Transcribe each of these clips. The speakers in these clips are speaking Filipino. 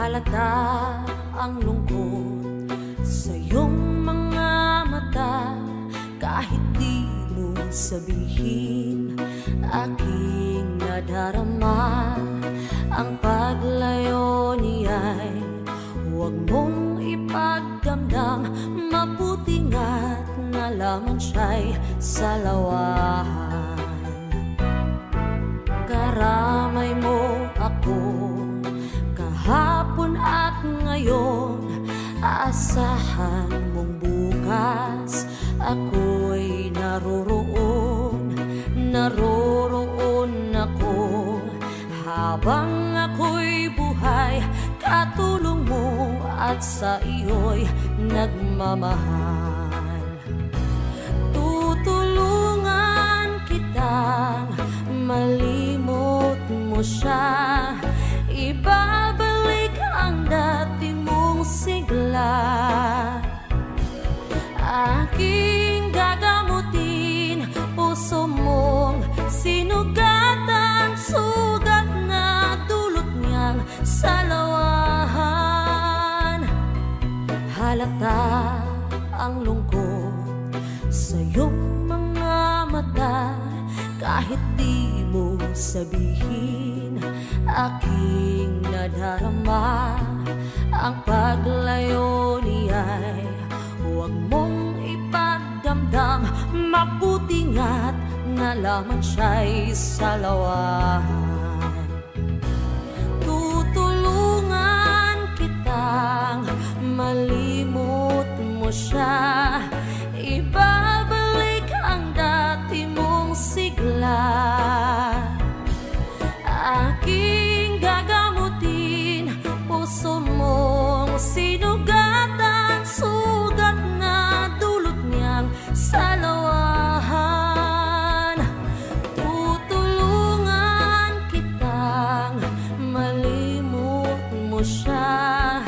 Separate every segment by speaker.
Speaker 1: Halata ang lungkot sa iyong mga mata, kahit di mo sabihin, aking nadarama. Ang paglayo niya'y huwag mong ipagdamdam, mabuti nga't nalaman siya'y salawahan. Karamay mo ako kahapon at ngayon, asahan mong bukas ako'y naroroon. Naroroon ako habang ako'y buhay, katulong mo at sa iyo'y nagmamahal. Tutulungan kitang malimot mo siya, ibabalik ang dati mong sigla. Aking gagamutin puso mong sinugatan, sugat na dulot niyang salawahan. Halata ang lungkot sa iyong mga mata, kahit di mo sabihin, aking nadarama. Ang paglayo niya'y huwag mong ipagdamdam, mabuti nga't nalaman siya'y salawahan. Tutulungan kitang malimot mo siya, ibabalik ang dati mong sigla. Aking gagamutin puso mong sinugatan, sugat na dulot niyang salawahan. Tutulungan kitang malimot mo siya,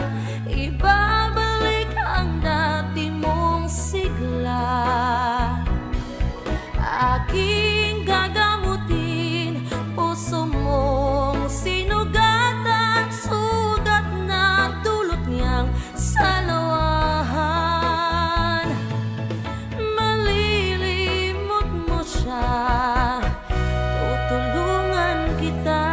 Speaker 1: ibabalik ang dati mong sigla. Aking gagamutin puso mong sinugatan, sugat na dulot niyang salawahan. Malilimot mo siya, tutulungan kita.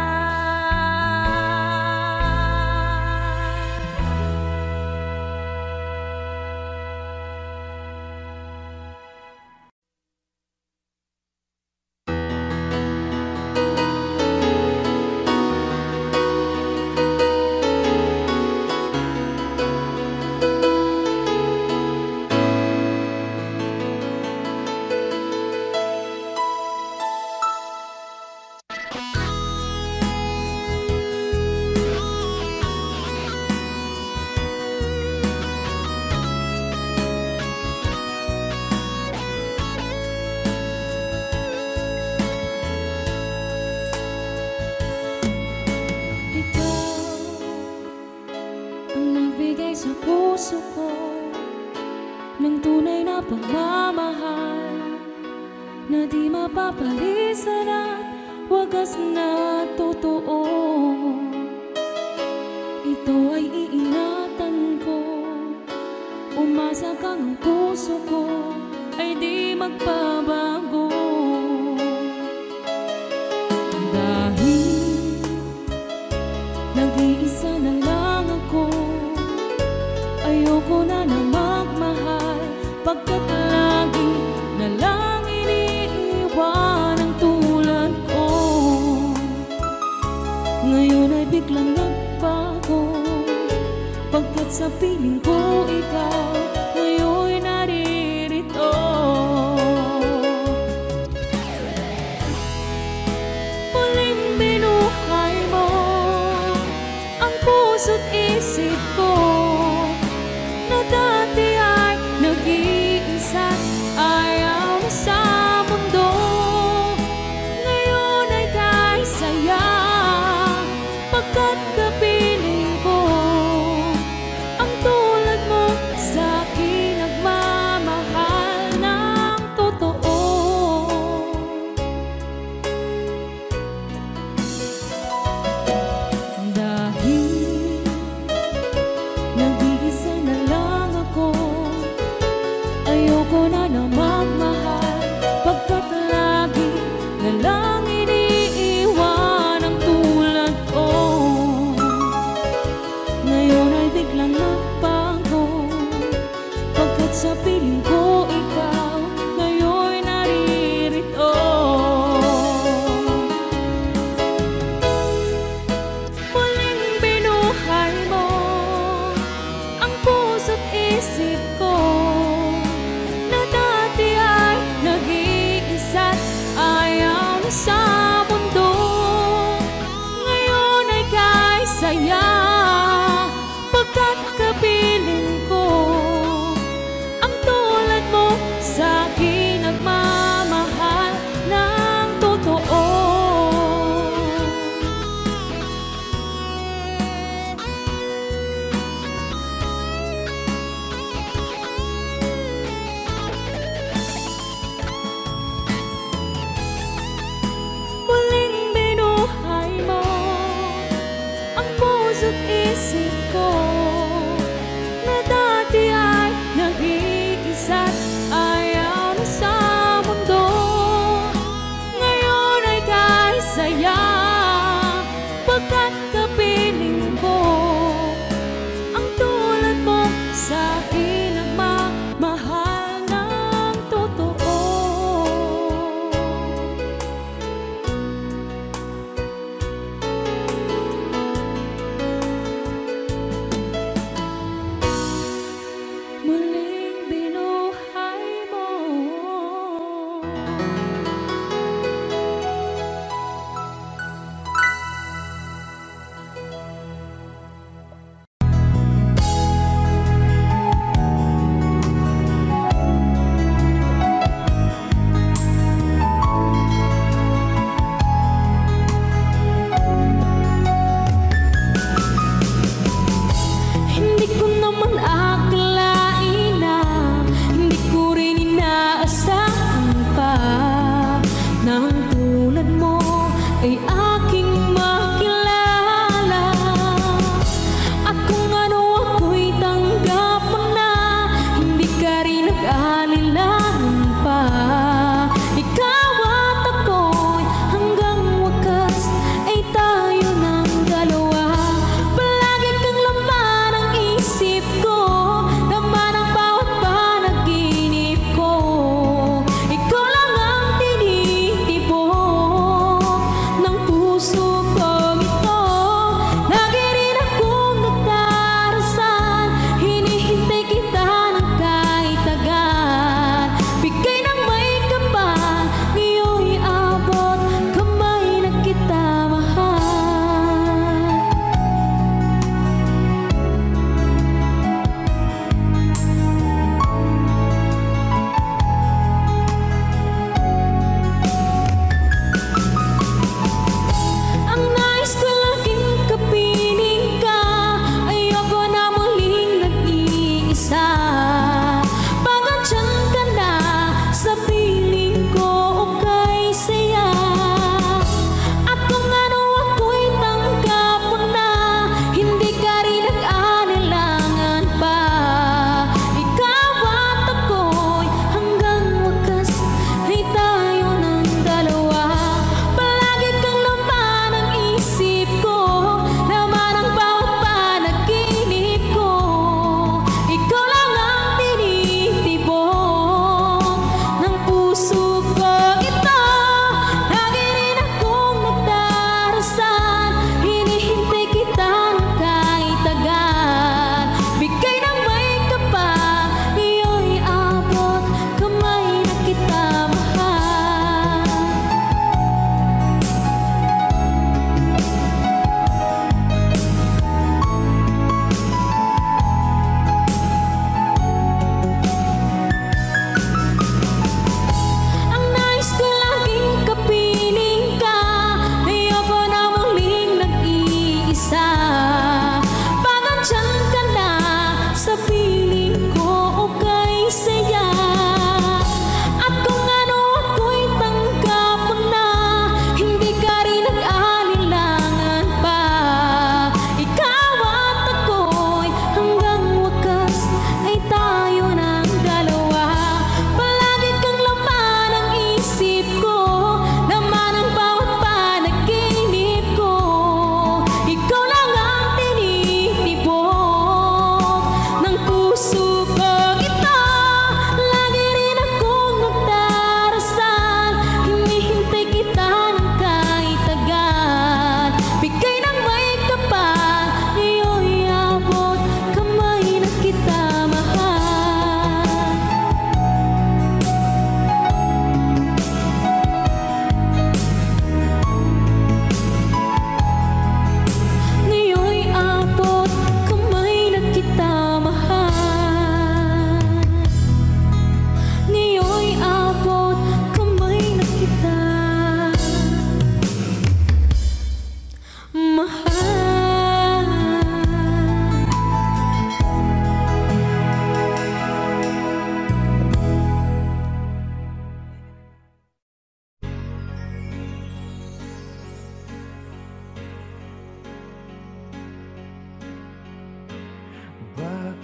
Speaker 1: Sa puso ko ng tunay na pagmamahal na di mapapalisan at wagas na totoo. Ito ay iingatan ko, umasa kang ang puso ko ay di magbabago. Dahil nag-iisa na lang ako, ayoko na na magmahal, pagkat lagi na lang iniiwan ang tulad ko. Ngayon ay biglang nagbago, pagkat sa piling ko ikaw ngayon'y naririto. Muling binuhay mo ang puso't isip ko, dati ay nag-iisa't ayaw na sa mundo. Ngayon ay kahit saya, pagkat kapiling ko ang tulad mo sa akin nagmamahal ng totoo. Dahil biglang nagbago. Pagkat sa piling ko ikaw ngayon'y naririto. Muling binuhay mo ang puso't isip ko, na dati ay nag-iisa't ayaw na sa mundo. Ngayon ay kay saya, pagkat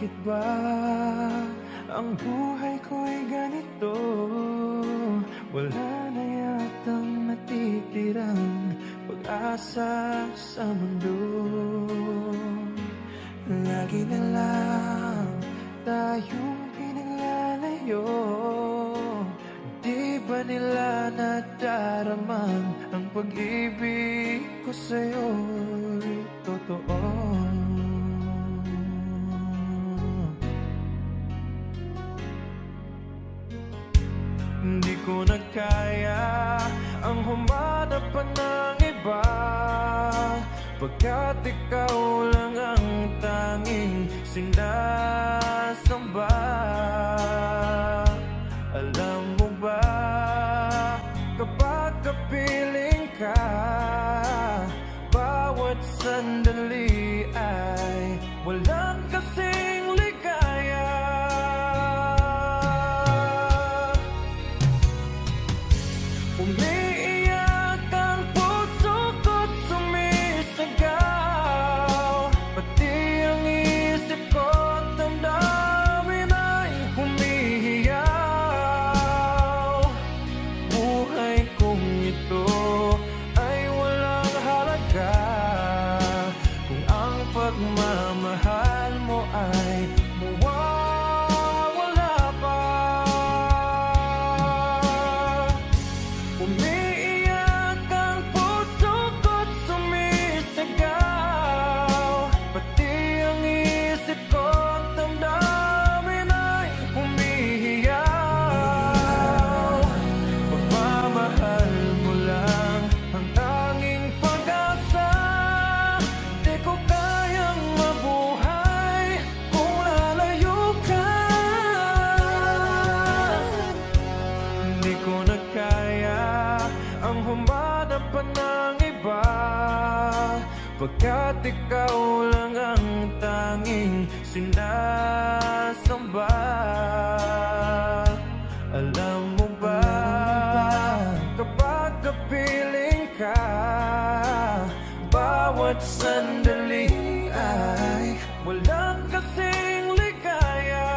Speaker 2: Bakit ba ang buhay ko'y ganito? Wala na yatang natitirang pag-asa sa mundo. Lagi na lang tayong pinaglalayo. Di ba nila nadaramang ang pag-ibig ko sa'yo'y totoo? Hindi ko na kaya ang humanap pa ng iba, pagkat ikaw lang ang tanging sinasamba. Alam mo ba, kapag kapiling ka, bawat sandali ay walang kasing ligaya. Umiiyak ang puso ko't sumisigaw, pati ang isip ko't damdamin ay humihiyaw. Buhay kong ito ay walang halaga kung ang pagmamahal mo ay mawawala pa. Umiiyak ang puso ko't sumisigaw, pati ang isip ko't damdamin ay humihiyaw. Pagmamahal mo lang ang tanging pag-asa, di ko kayang mabuhay kung lalayo ka. Hindi ko na kaya ang humanap pa ng iba, pagkat ikaw lang ang tanging sinasamba. Alam mo ba, kapag kapiling ka, bawat sandali ay walang kasing ligaya.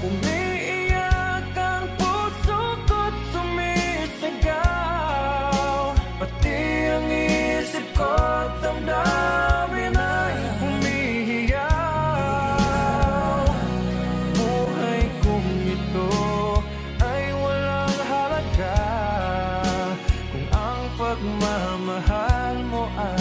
Speaker 2: Umiiyak ang puso ko't sumisigaw, pati ang isip ko't damdamin ay humihiyaw. Buhay kong ito ay walang halaga kung ang pagmamahal mo ay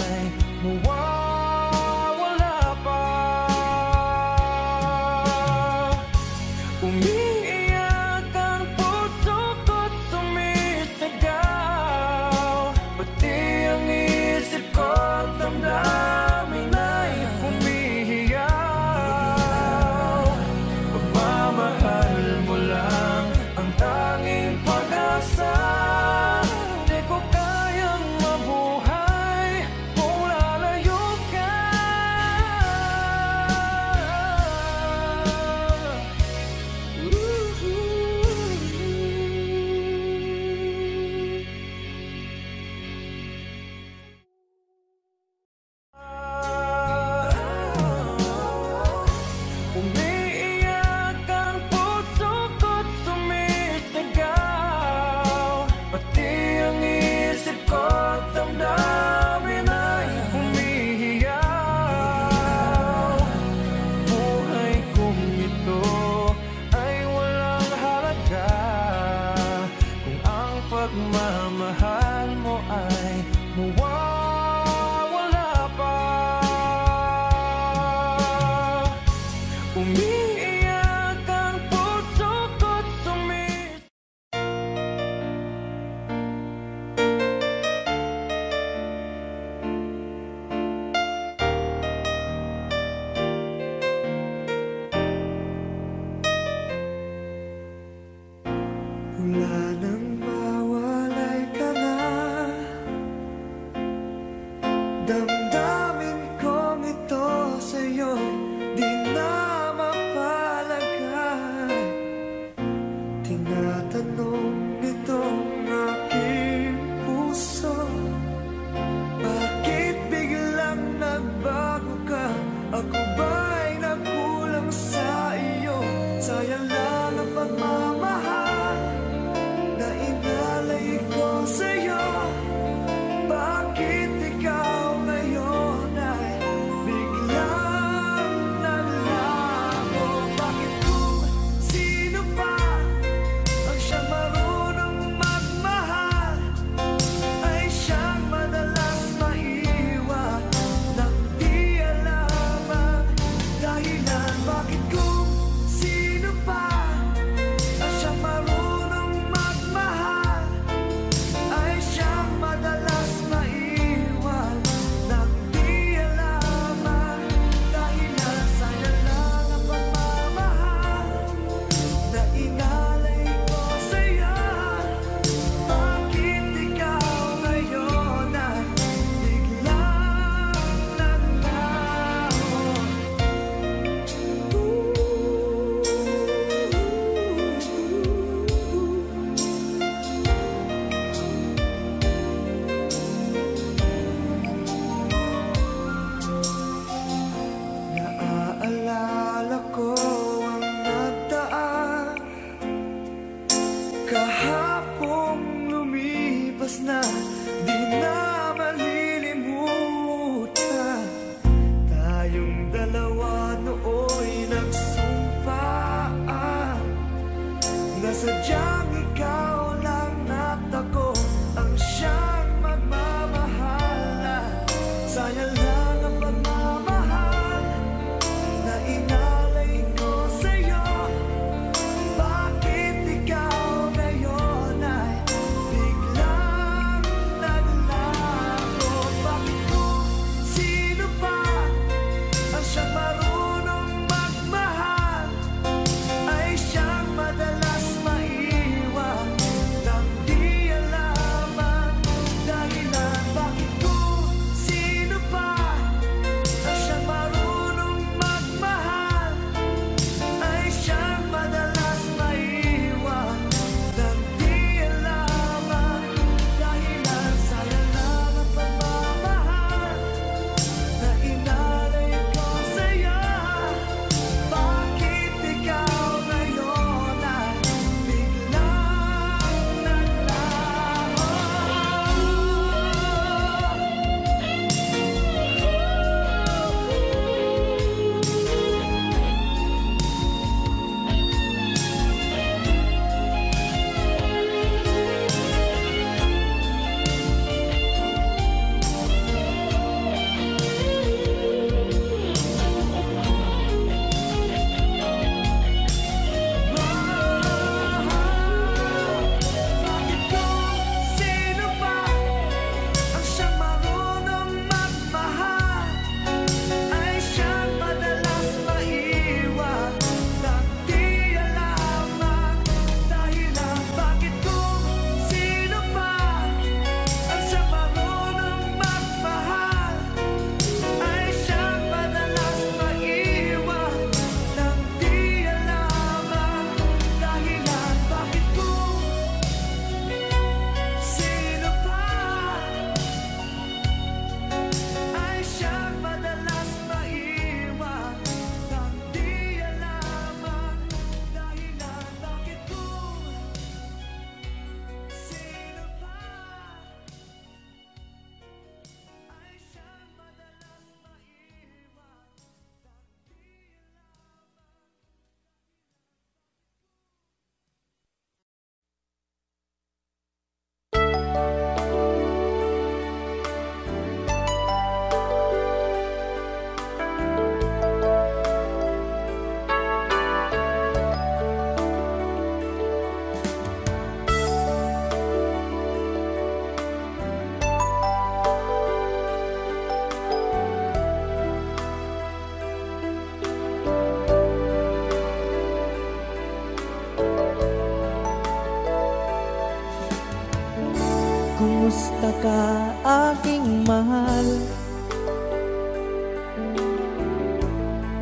Speaker 3: aking mahal.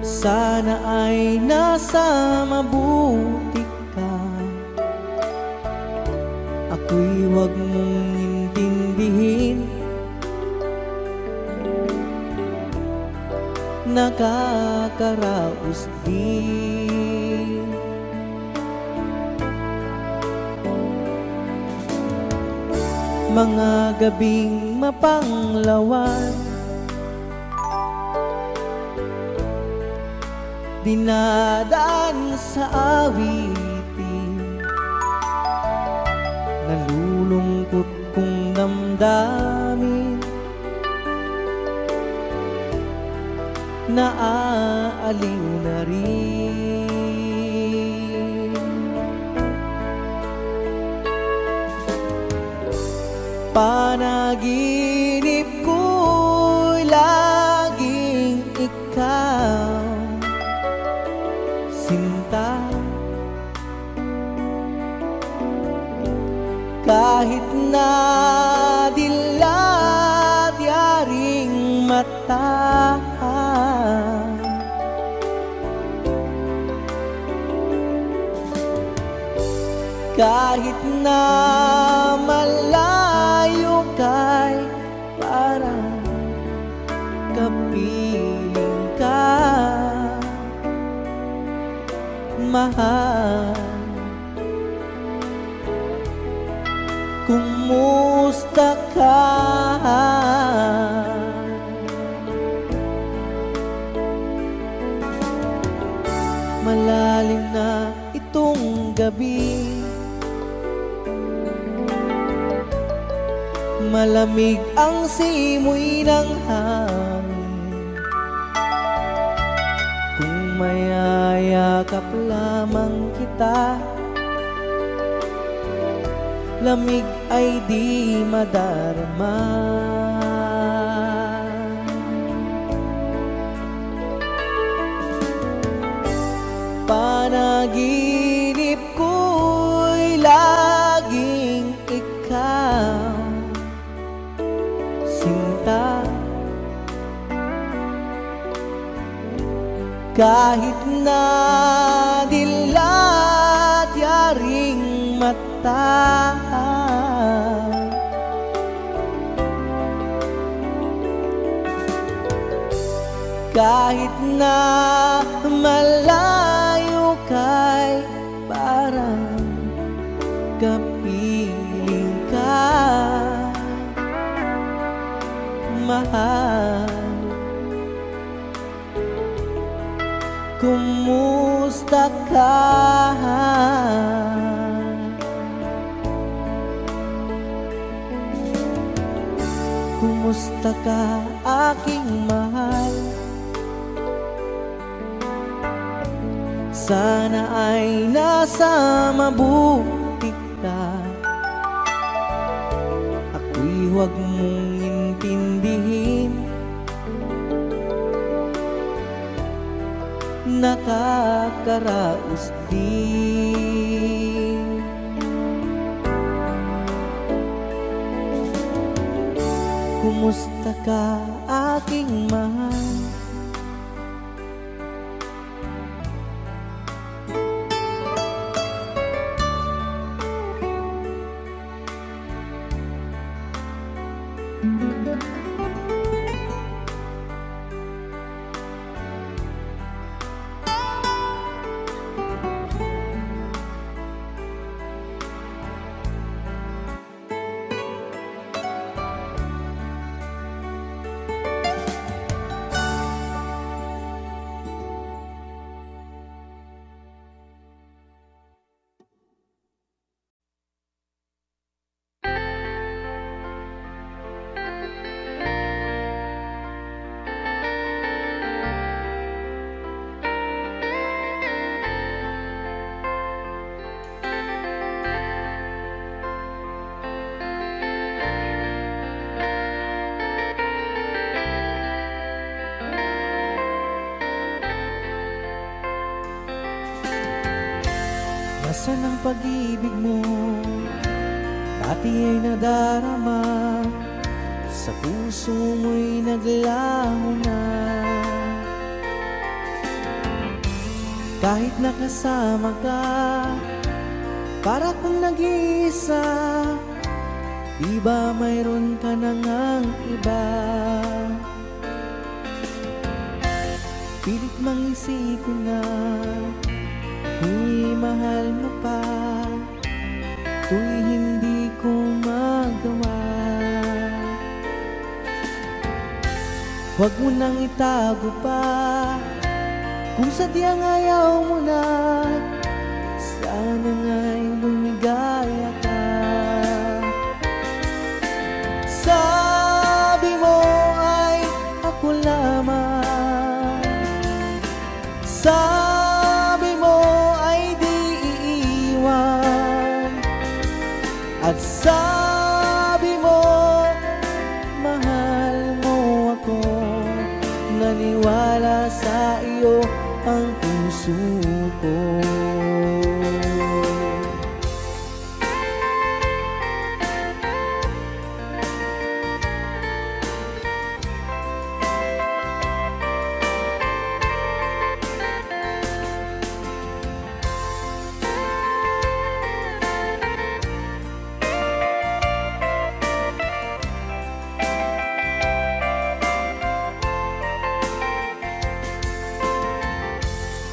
Speaker 3: Sana ay nasa mabuti ka. Ako'y huwag mong intindihin, nakakaraos din. Mga gabing mapanglawan, dinadaan sa awitin, nalulungkot kong damdamin, naaaliw na rin. Panaginip ko'y laging ikaw, sinta. Kahit na dilat yaring mata, kahit na malayo kay parang kapiling ka, mahal. Kumusta ka? Malalim na itong gabi, malamig ang simoy ng hangin. Kung mayayakap lamang kita, lamig ay di madarama. Panaginip ko'y laging ikaw, sinta. Kahit na dilat yaring mata, kahit na malayo kay parang kapiling ka, mahal. Kumusta ka? Kumusta ka, aking mahal? Sana ay nasa mabuti ka. Ako'y huwag mong intindihin, nakakaraos din. Kumusta ka, aking mahal? Nasaan ang pag-ibig mo? Dati ay nadarama sa puso mo'y naglaho na. Kahit nakasama ka, para kang nag-iisa, di ba mayroon ka na ngang iba? Pilit mang isipin na kung mahal mo pa, to'y hindi ko magawa. Huwag mo nang itago pa, kung sadyang ayaw mo na, sana nga'y lumigaya ka. Sabi mo ay ako lamang, sabi mo ay di iiwan, at sabi mo mahal mo ako. Naniwala sa iyo ang puso ko.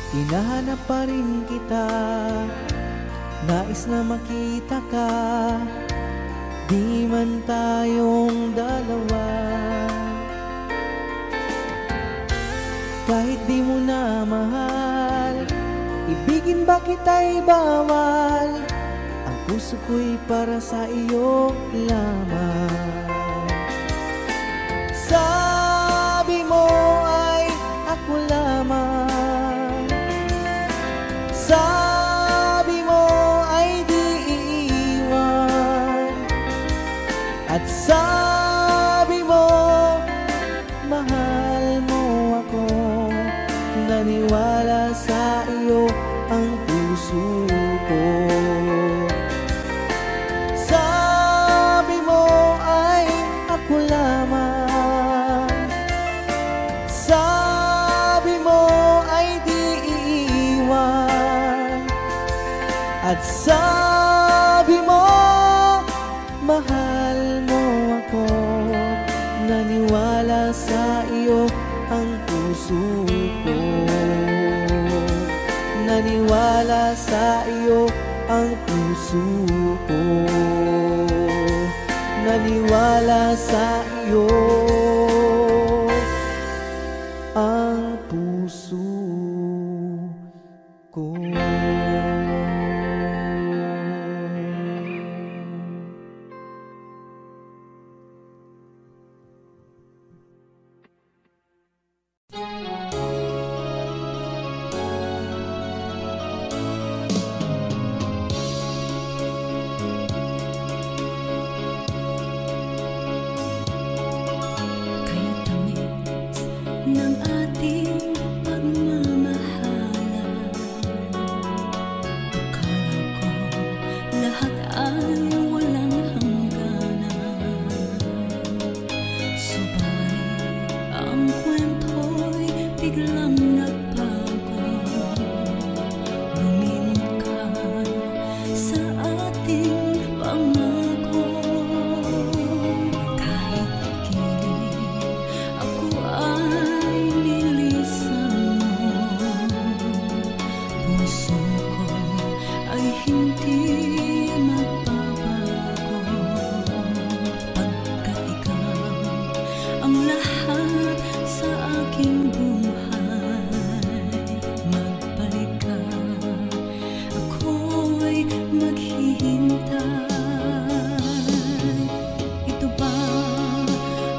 Speaker 3: Hinahanap pa rin kita, nais na makita ka, di man tayong dalawa. Kahit di mo na mahal, ibigin ba kita'y bawal? Ang puso ko'y para sa iyo lamang. Sabi mo ay ako lamang, sabi mo ay di iiwan, at sabi mo mahal mo ako. Naniwala sa iyo ang puso ko. Sabi mo ay ako lamang, sabi mo ay di iiwan, at sabi mo mahal mo ako. Naniwala sa iyo ang puso ko. Naniwala sa iyo ang puso ko. Naniwala sa iyo ang puso ko.
Speaker 1: Kaya tamis ng ating pagmamahalan, akala ko lahat ay walang hangganan. Subalit ang kwento'y biglang nagbago. Lumingon ka sa ating pangako. Kahit gilid ako ay nilisan mo, puso ko ay hindi magbabago. Pagka ikaw ang lahat sa aking buhay, magbalik ka, ako'y maghihintay. Ito ba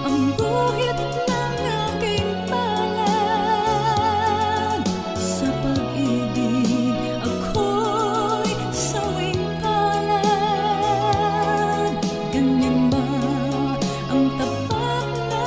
Speaker 1: ang guhit ng aking palad? Sa pag-ibig ako'y sawing palad. Ganyan ba ang tapat na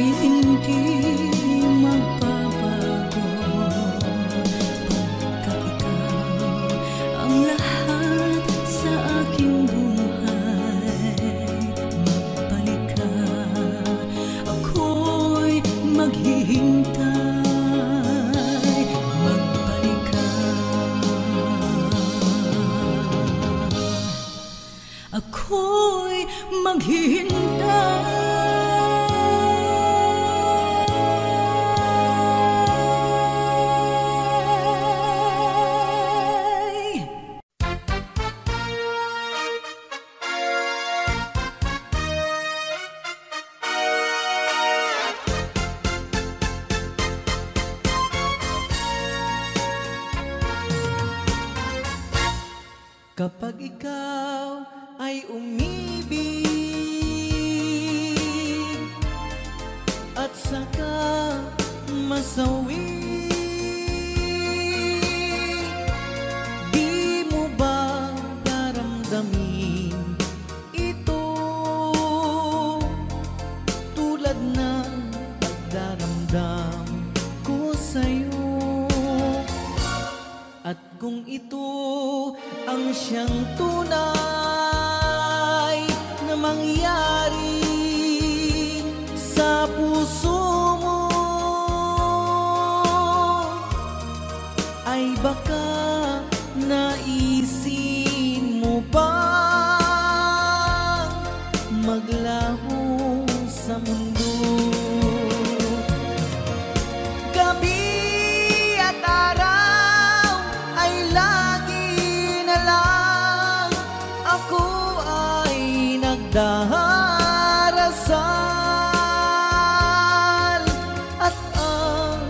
Speaker 1: ay hindi magbabago pagka ikaw ang lahat sa aking buhay. Magbalik ka, ako'y maghihintay. Magbalik ka, ako'y maghihintay.
Speaker 3: Kapag ikaw ay umibig at saka masawi, di mo ba daramdamin ito tulad ng pagdaramdam ko sa'yo? At kung ito ang siyang tunay na mangyari sa puso mo, ay baka naisin mo bang maglaho sa mundo? Gabi at araw ay lagi na lang ako ay nagdarasal, at ang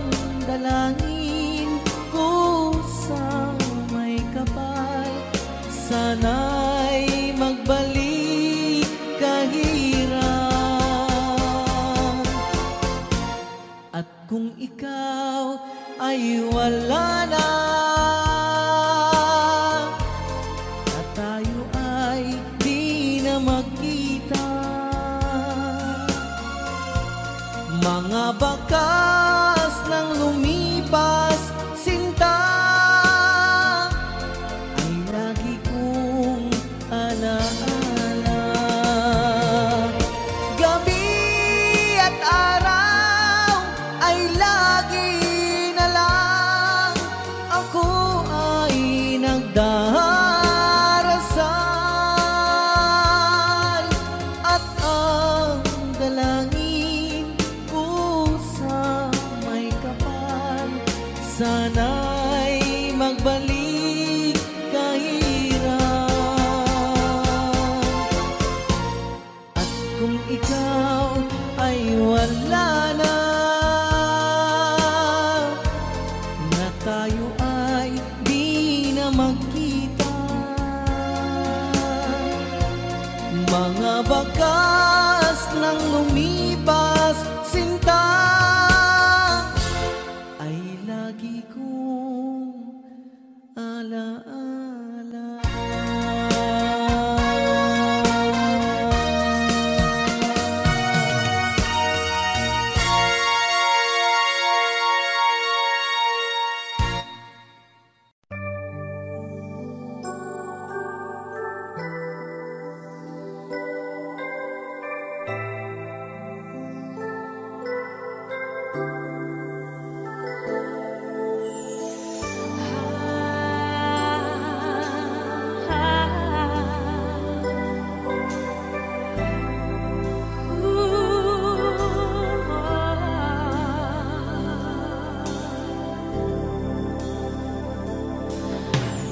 Speaker 3: dalangin ko sa may kapal, sana'y magbalik kahirap. At kung ikaw ay wala na, at tayo ay di na magkita, mga bakas ng lumipas sinta ay lagi kong alaala. Gabi at araw ay lagi na lang ako ay nagdarasal, at ang dalangin ko sa may kapal, sana'y magbalik kahirap. At kung ikaw ay wala na, na tayo ay di na magkita, mga bakas ng lumipas sinta ay lagi kong alaala.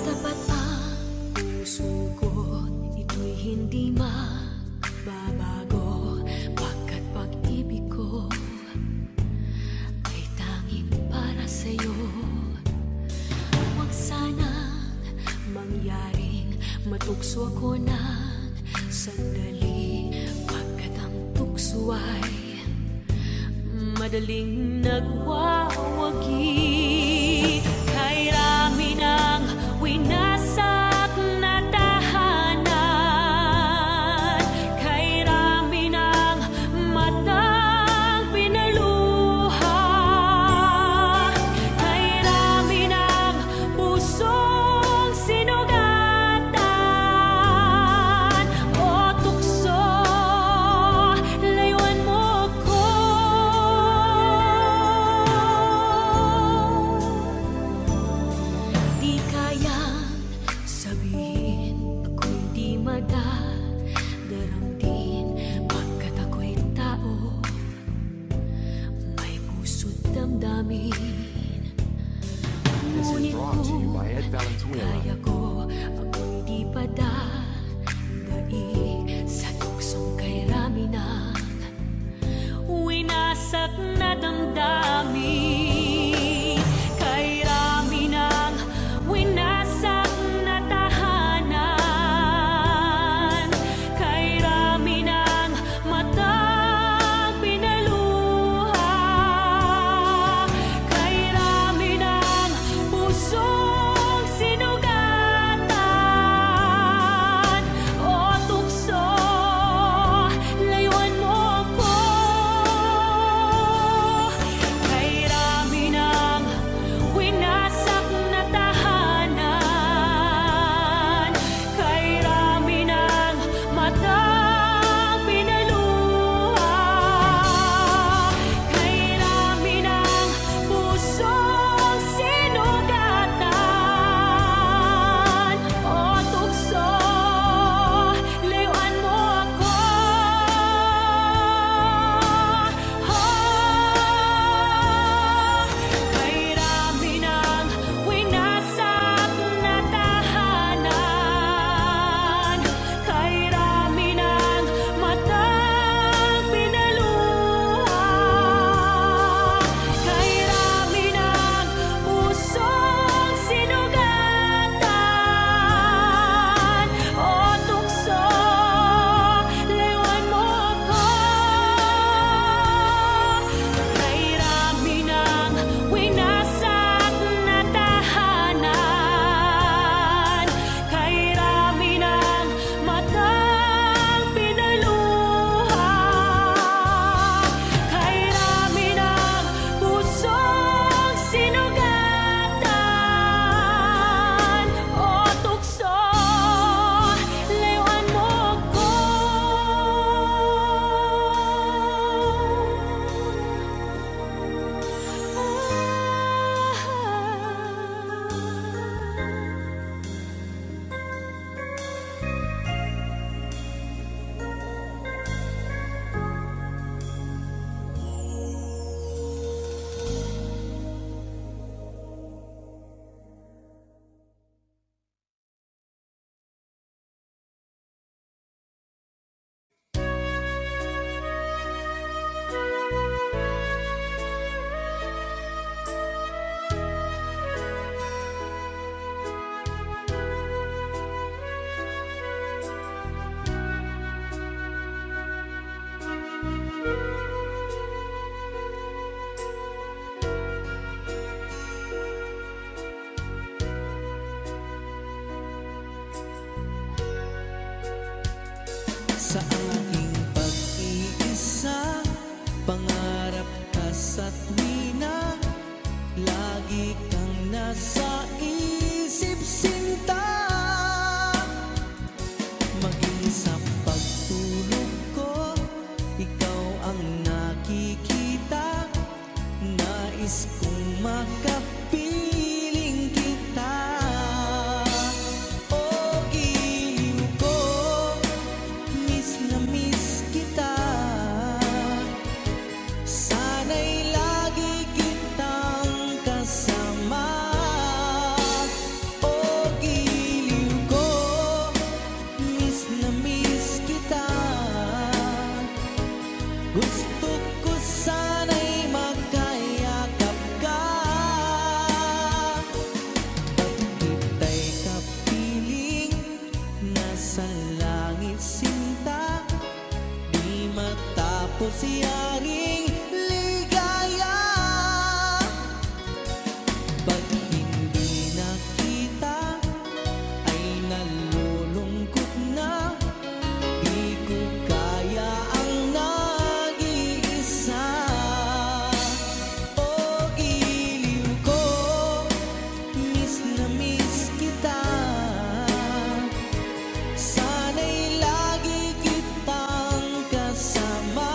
Speaker 1: Tapat ang puso ko, ito'y hindi magbabago, pagkat pag-ibig ko ay tanging para sa'yo. Huwag sanang mangyaring matukso ako ng sandali, pagkat ang tukso ay madaling nagwawagi. Kay rami ng winasak na tahanan, kay rami ng matang pinag namin.
Speaker 4: This is
Speaker 1: Ngunit
Speaker 4: brought to you by Ed
Speaker 1: kung
Speaker 4: Valenzuela.
Speaker 1: kaya ko, ako'y di pa dadaig sa tuksong kay Raminang winasak na damdamin. Kay Raminang winasak na tahanan. Kay Raminang matang pinaluha. Kay Raminang pusong sinugatan. O tukso, layuan mo ako. Kay Raminang winasak na tahanan. Kay Raminang matang pinaluha. Kay Raminang pusong sinugatan. O tukso, layuan mo ako. Kay Raminang winasak na tahanan. Kay Raminang matang pinaluha. Kay Raminang pusong sinugatan. O tukso, layuan mo ako. Kay Raminang winasak na tahanan. Kay Raminang matang pinaluha. Kay Raminang pusong sinugatan. O tukso, layuan mo ako.
Speaker 3: Sa aking pag-iisa, pangarap ka sa tuwina, lagi kang nasa isip sinta. Maging sa pagtulog ko, ikaw ang nakikita. Nais kong makapiling kita. O giliw ko, miss na miss kita. Sana'y lagi kitang kasama. O giliw ko, miss na miss kita. Gusto ko sana'y makayakap ka. Pag kita'y kapiling, nasa langit sinta. Di matapos yaring ligaya. Pag hindi nakita, ay nalulungkot na. Di ko kaya ang nag-iisa. O giliw ko, miss na miss kita. Sana'y lagi kitang kasama.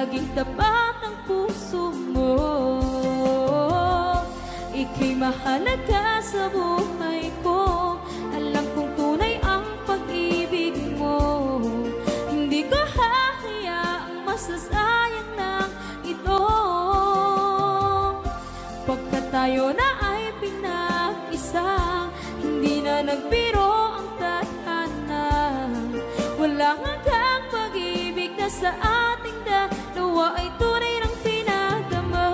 Speaker 1: naging tapat ang puso mo. Ika'y mahalaga sa buhay ko. Alam kong tunay ang pag-ibig mo. Hindi ko hahayaang masasayang ng ito. Pagkat tayo na ay pinag-isa, hindi na nagbiro ang tadhana. Walang hanggang pag-ibig na sa ating dalawa ay tunay ng pinagdama.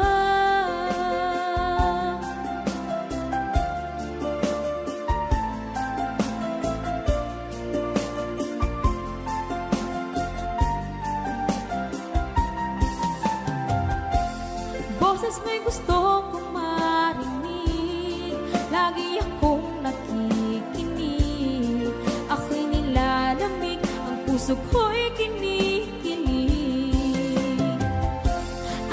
Speaker 1: Boses mo'y gusto kong marinig, lagi akong nakikinig. Ako'y nilalamig, ang puso ko'y kinikilig.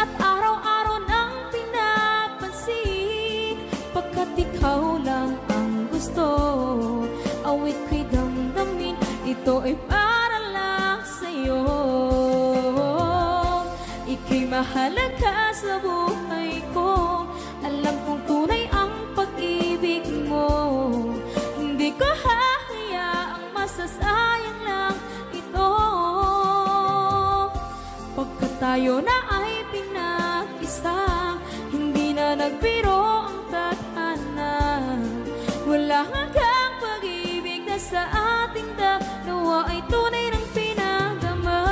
Speaker 1: At araw-araw nang pinapansin, pagkat ikaw lang ang gusto. Awit ko'y damdamin, ito ay para lang sa'yo. Ika'y mahalaga sa buhay ko. Alam kong tunay ang pag-ibig mo. Hindi ko hahayaang masasayang lang ito. Pagkat tayo na ay pinag-isa, hindi na nagbiro ang tadhana. Wala hanggang pag-ibig na sa ating dalawa ay tunay ng pinagdama.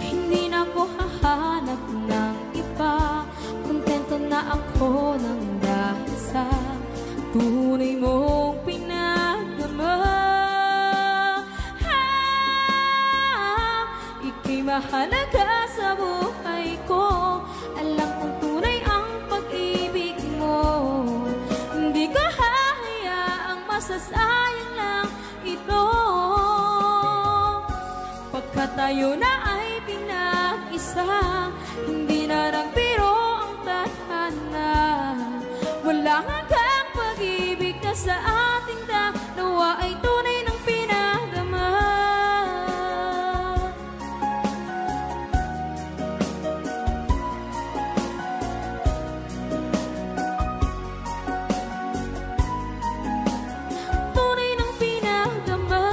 Speaker 1: Hindi na ako hahanap ng iba, kontento na ako ng dahil sa tunay mong pinagdama. Ika'y mahalaga sa buhay ko. Alam kong tunay ang pag-ibig mo. Hindi ko hahayaang masasayang lang ito. Pagkat tayo na ay pinag-isa, hindi na nagbiro ang tadhana. Wala hanggang pag-ibig na sa ating dalawa ay tunay ng pinagdama. Tunay ng pinagdama.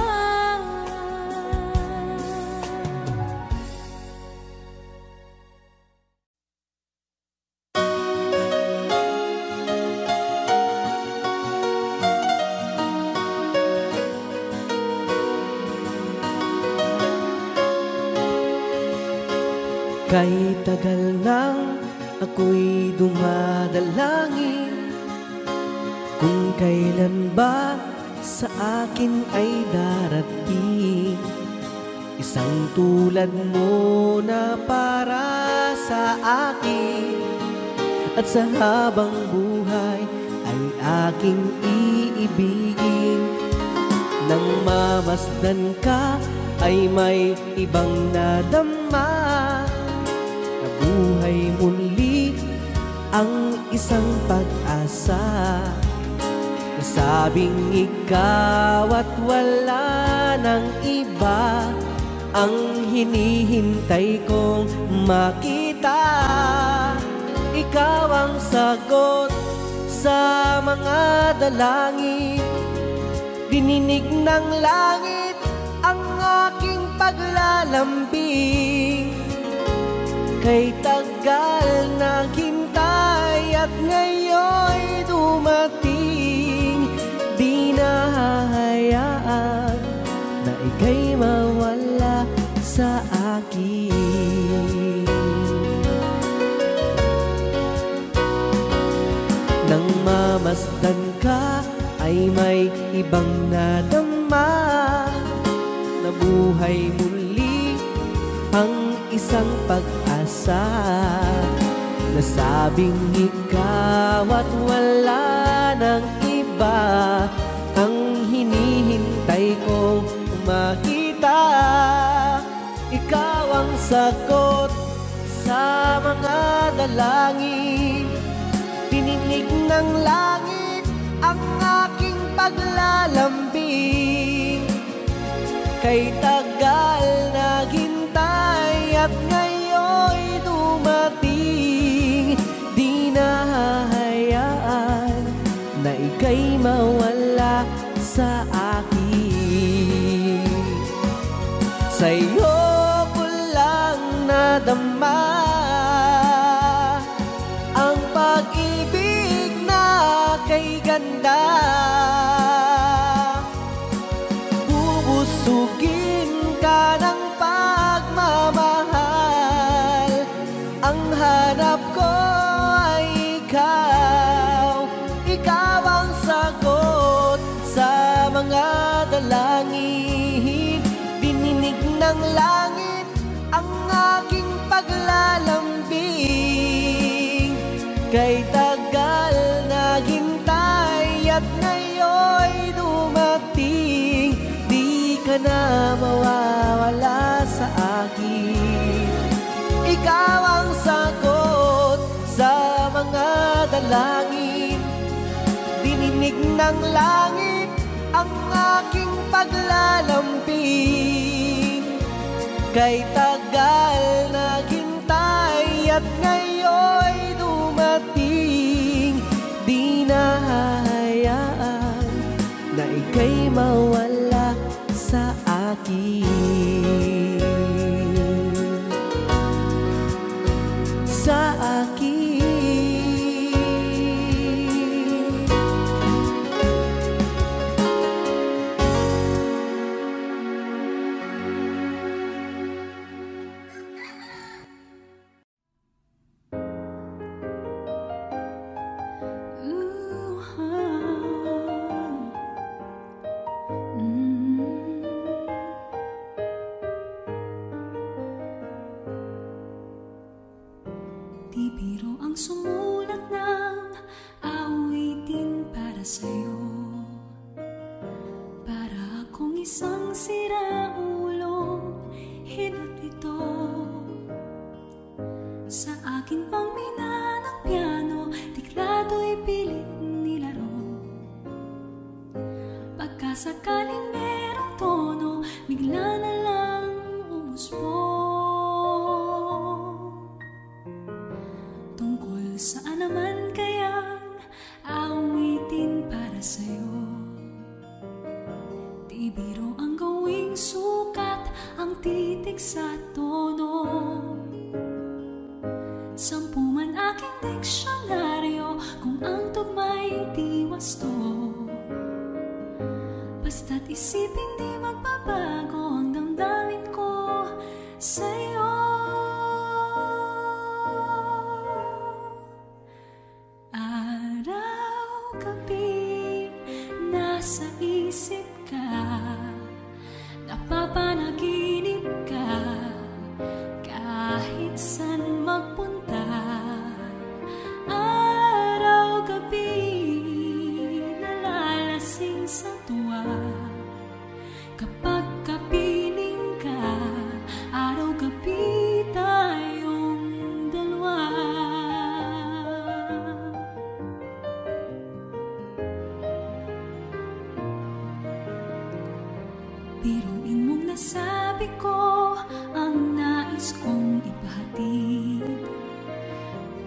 Speaker 3: Kay tagal nang ako'y dumadalangin, kung kailan ba sa akin ay darating isang tulad mo na para sa akin. At sa habang buhay ay aking iibigin. Nang mamasdan ka ay may ibang nadama. Nabuhay muli ang isang pag-asa. Nasabing ikaw at wala nang iba ang hinihintay kong makita. Ikaw ang sagot sa mga dalangin. Dininig ng langit ang aking paglalambing. Kay tagal naghintay at ngayon'y dumating. Di na hahayaan na ika'y mawala sa akin. Nang mamasdan ka ay may ibang nadama. Nabuhay muli ang isang pag-asa. Nasabing ikaw at wala nang iba ang hinihintay kong makita. Ikaw ang sagot sa mga dalangin. Tininig ng langit ang aking paglalambing. Kay tagal naghintay at ngayon'y dumating. Di nahahayaan na ika'y mawala sa akin. Sa'yo ko lang nadama ang pag-ibig na kay ganda. Bubusugin ka ng pagmamahal. Ang hanap ko ay ikaw. Ikaw ang sagot sa mga dalangin. Dininig ng langit ang aking paglalambing. Kay tagal naghintay at ngayon'y dumating. Di ka na mawawala sa akin. Ikaw ang sagot sa mga dalangin. Dininig ng langit ang aking paglalambing. Kay tagal naghintay at ngayon'y dumating. Di nahahayaan na ika'y mawala sa akin. Sa akin.
Speaker 1: Di biro ang sumulat ng awitin para sa'yo. Para akong isang siraulong hinat ito. Sa akin pang mina ng piano, tiklado'y pilit nilaro. Pagkasakaling merong tono, bigla na lang umusbong. Saan naman kayang awitin para sa'yo? Di biro ang gawing sukat, ang titig sa tono. 10 man aking diksyonaryo, kung ang tugma'y di wasto. Basta't isipin di magbabago ang damdamin ko sa'yo. Araw-gabi nasa isip ka, napapanaginip ka, kahit saan magpunta. Araw-gabi nalalasing sa tuwa, kapag kapiling ka. Araw-gabi tayong dalawa. Biruin mong nasabi ko ang nais kong ipahatid.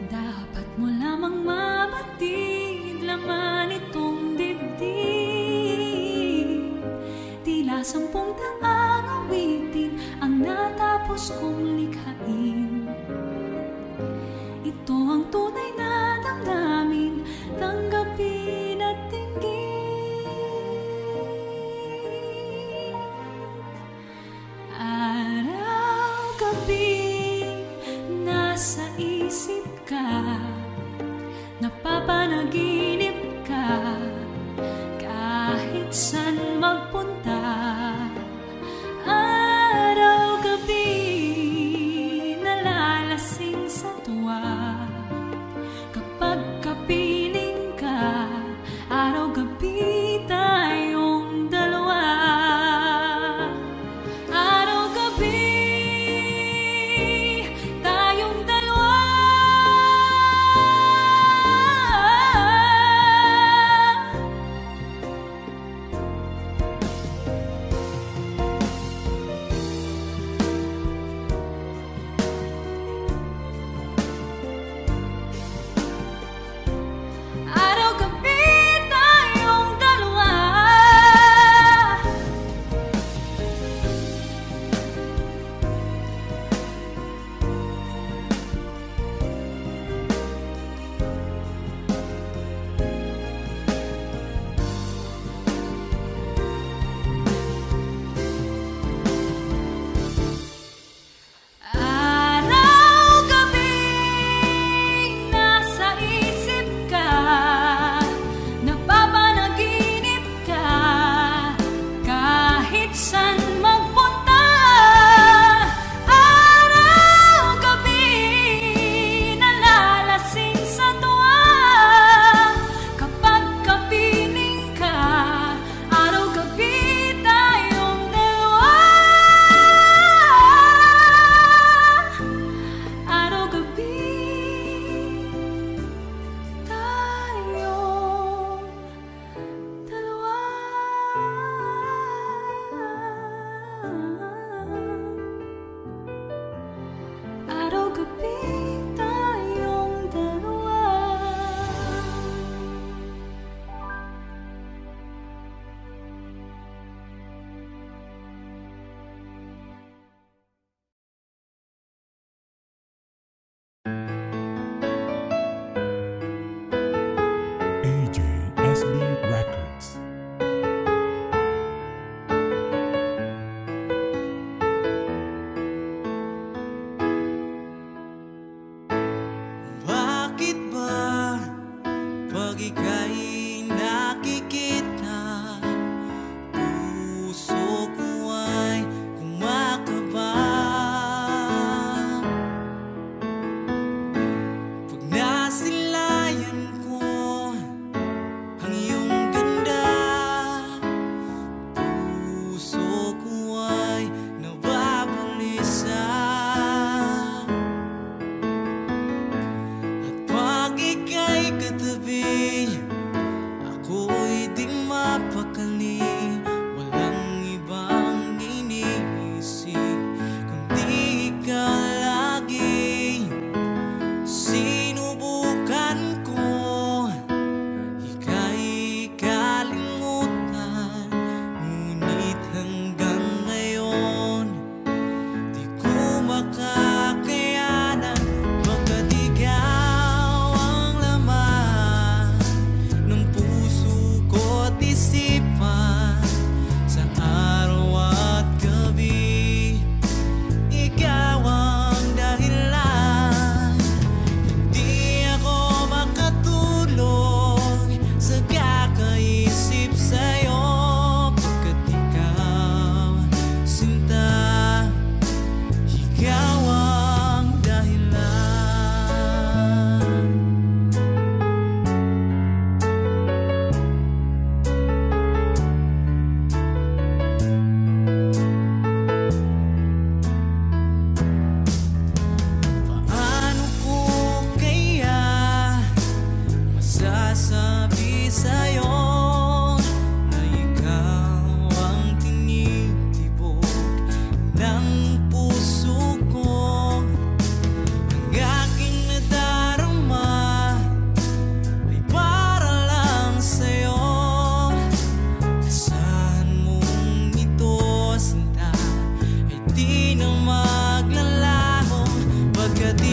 Speaker 1: Dapat mo lamang mabatid, laman itong dibdib. Tila 10 daang awitin ang natapos kong likhain. Ito ang tunay na damdamin, tanggapin at tingin. Araw-gabi nasa isip ka, napapanaginip ka, kahit saan magpunta. Araw-gabi nalalasing sa tuwa, kapag kapiling ka.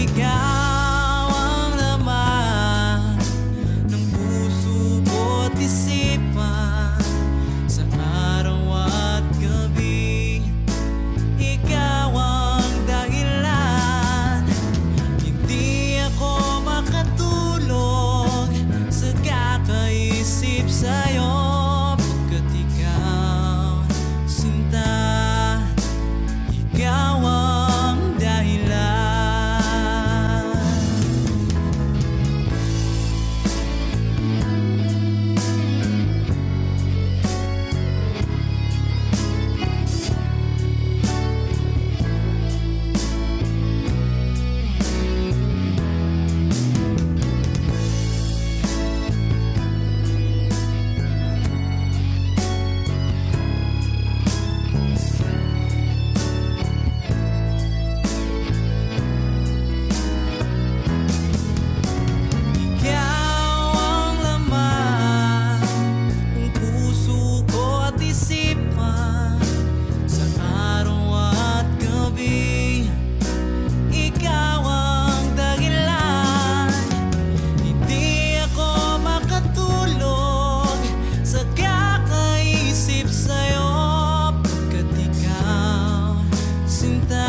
Speaker 4: Ikaw ang laman ng puso ko't isipan sa araw at gabi. Ikaw ang dahilan, hindi ako makatulog sa kakaisip sa'yo. Pagkat ikaw, sinta, ikaw ang dahilan. Ikaw ang laman ng puso ko at isipan sa araw at gabi. Ikaw ang dahilan, hindi ako makatulog sa kakaisip sa'yo. Pagkat ikaw, sinta,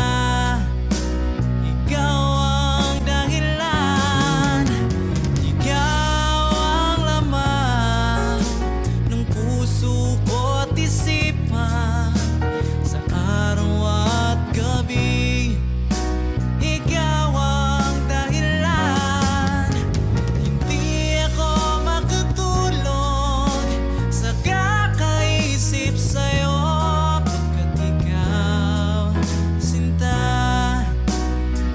Speaker 4: ikaw ang dahilan. Ikaw ang laman ng puso ko't isipan sa araw at gabi. Ikaw ang dahilan, hindi ako makatulog sa kakaisip sa'yo. Pagkat ikaw, sinta,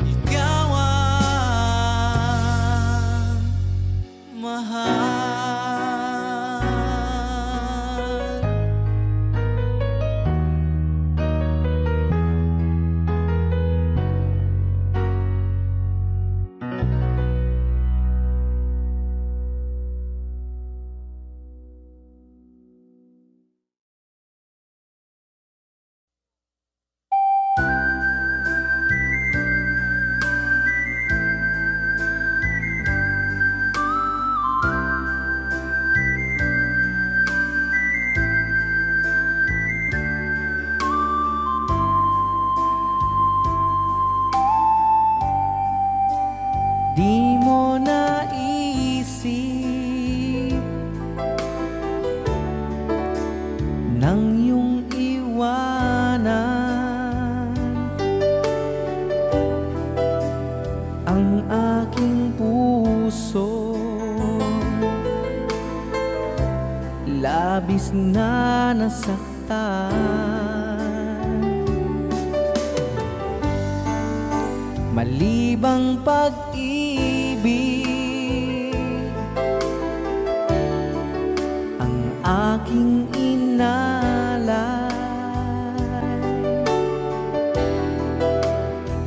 Speaker 4: ikaw ang mahal.
Speaker 3: Di mo naisip nang iyong iwanan ang aking puso. Labis na nasaktan, malibang pag-ibig ang aking inalay.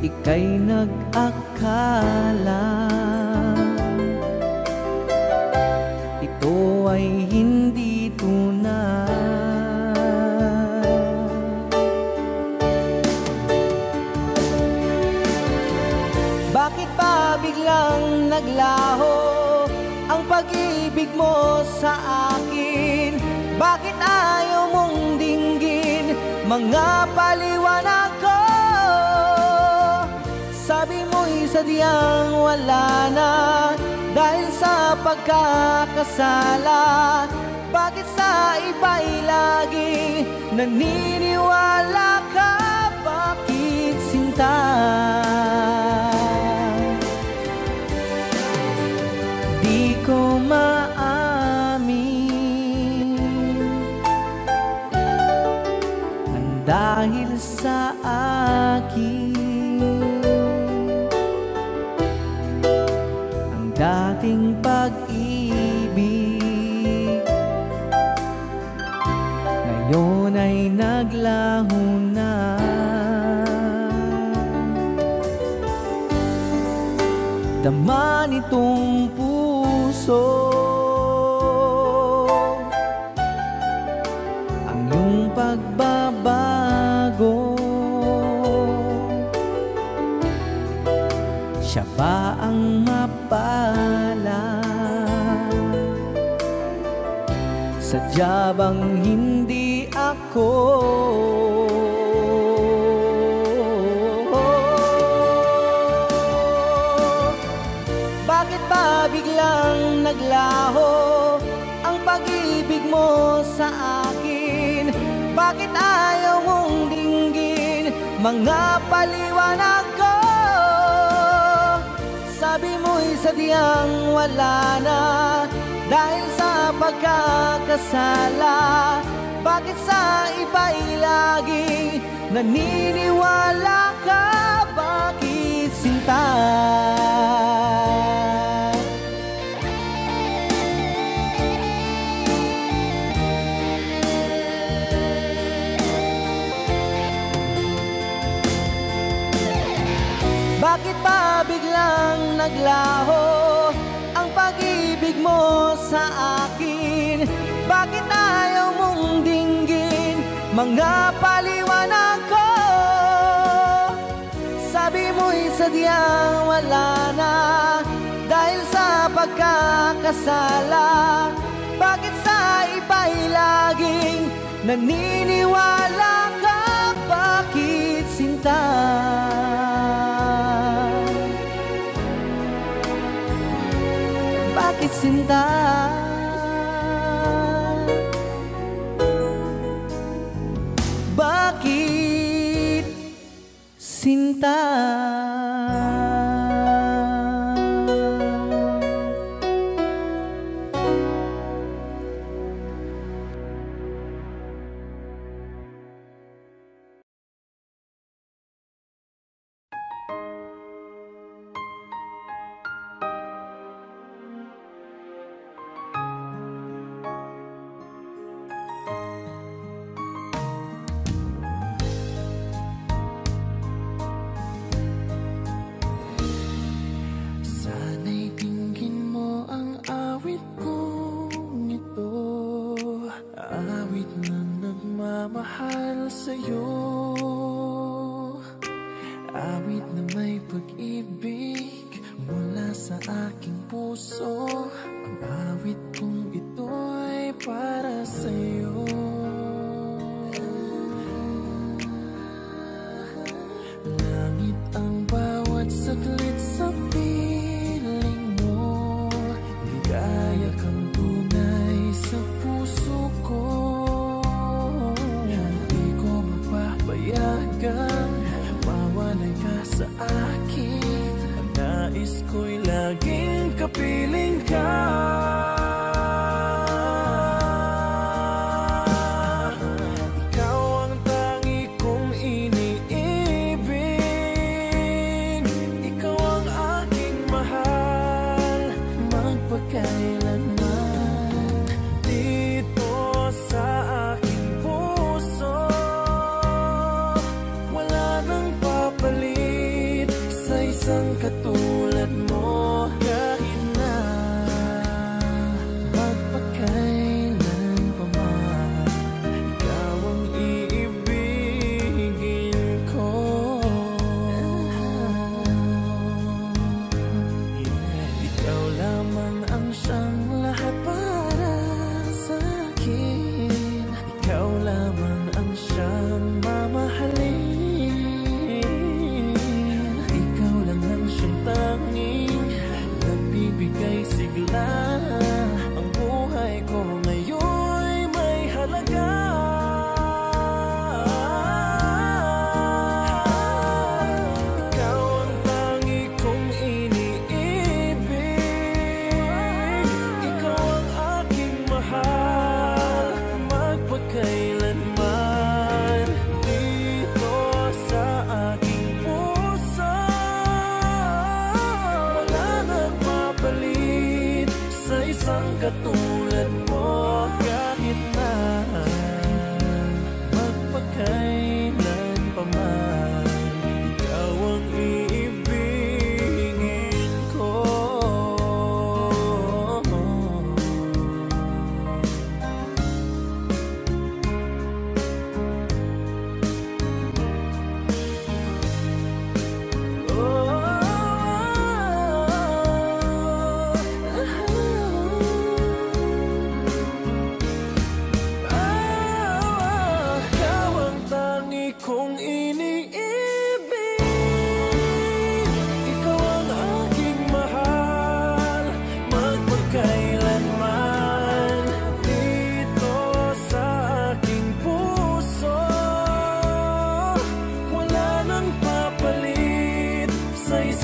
Speaker 3: Ika'y nag-akala ito ay hindi tunay. Bakit ba biglang naglaho ang pag-ibig mo sa akin? Bakit ayaw mong dinggin mga paliwanag ko? Sabi mo'y sadyang wala na dahil sa pagkakasala. Bakit sa iba'y laging naniniwala ka? Bakit, sinta? Di ko maamin ang dahil sa akin ang dating pag-ibig ngayon ay naglaho na. Dama nitong puso ang iyong pagbabago. siya ba ang mapala? Sadya bang hindi ako? Bakit ba biglang naglaho ang pag-ibig mo sa akin? Bakit ayaw mong dinggin mga paliwanag ko? Sabi mo'y sadyang wala na dahil sa pagkakasala. Bakit sa iba'y laging naniniwala ka? Bakit sinta? Bakit ba biglang naglaho ang pag-ibig mo sa akin? Bakit ayaw mong dinggin mga paliwanag ko? Sabi mo'y sadyang wala na dahil sa pagkakasala. Bakit sa iba'y laging naniniwala ka? Bakit sinta? Bakit sinta? Bakit sinta?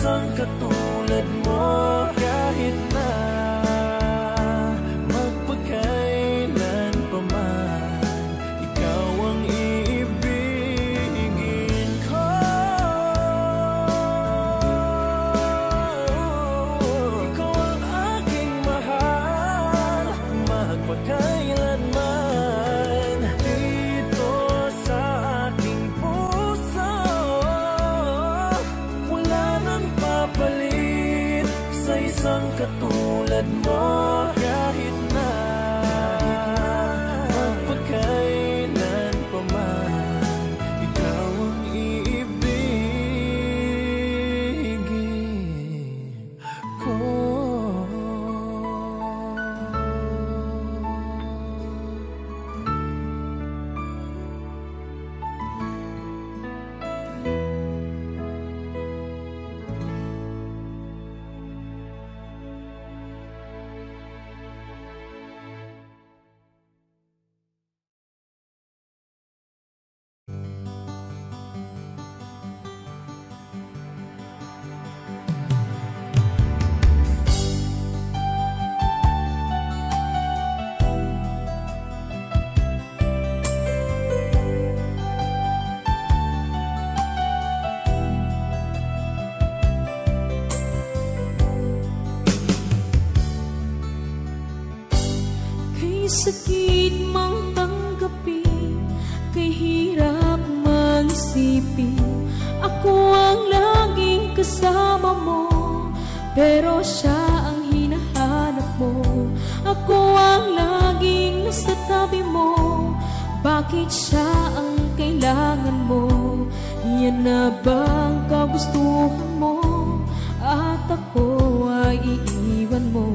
Speaker 2: isang katulad mo. Kahit na magpagkailan pa man, ikaw ang iibigin ko. Ikaw ang aking mahal, magpagkailanman. Dito sa aking puso, wala nang papalit sa isang katulad mo. Kahit na magpagkailan pa man, ikaw ang iibigin ko.
Speaker 1: Kay sakit mang tanggapin, kay hirap mang isipin, ako ang laging kasama mo, pero siya ang hinahanap mo. Ako ang laging nasa tabi mo, bakit siya ang kailangan mo? Yan na bang kagustuhan mo, at ako ay iiwan mo?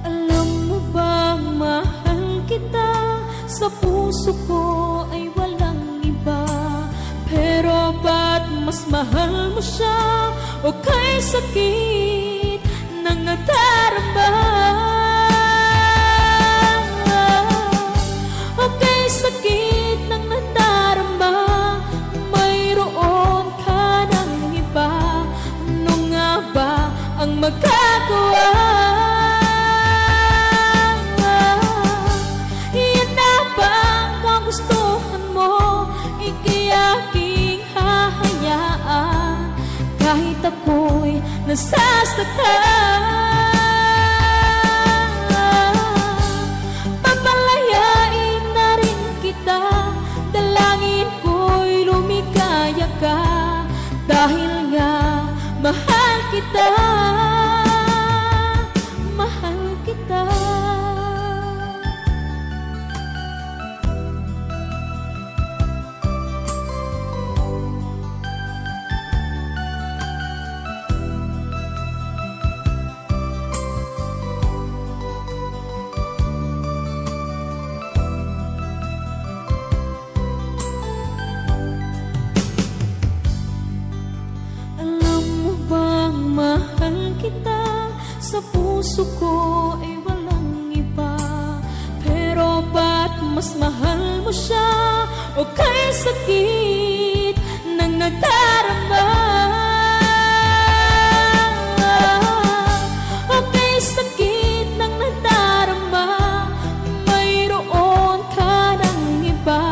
Speaker 1: Alam mo bang mahal kita, sa puso ko ay walang iba, pero ba't mas mahal mo siya? O kay sakit ng nadarama, o kay sakit ng nadarama, mayroon ka ng iba. Ano nga ba ang magagawa? Yan na ba ang kagustuhan mo? Ika'y aking hahayaan, kahit ako'y nasasaktan. Papalayain na rin kita, dalangin ko'y lumikaya ka, dahil nga mahal kita, mahal kita. Alam mo bang mahal kita, sa puso ko ay walang iba, pero ba't mas mahal mo siya? O kay sakit ng nadarama, o kay sakit ng nadarama, mayroon ka ng iba.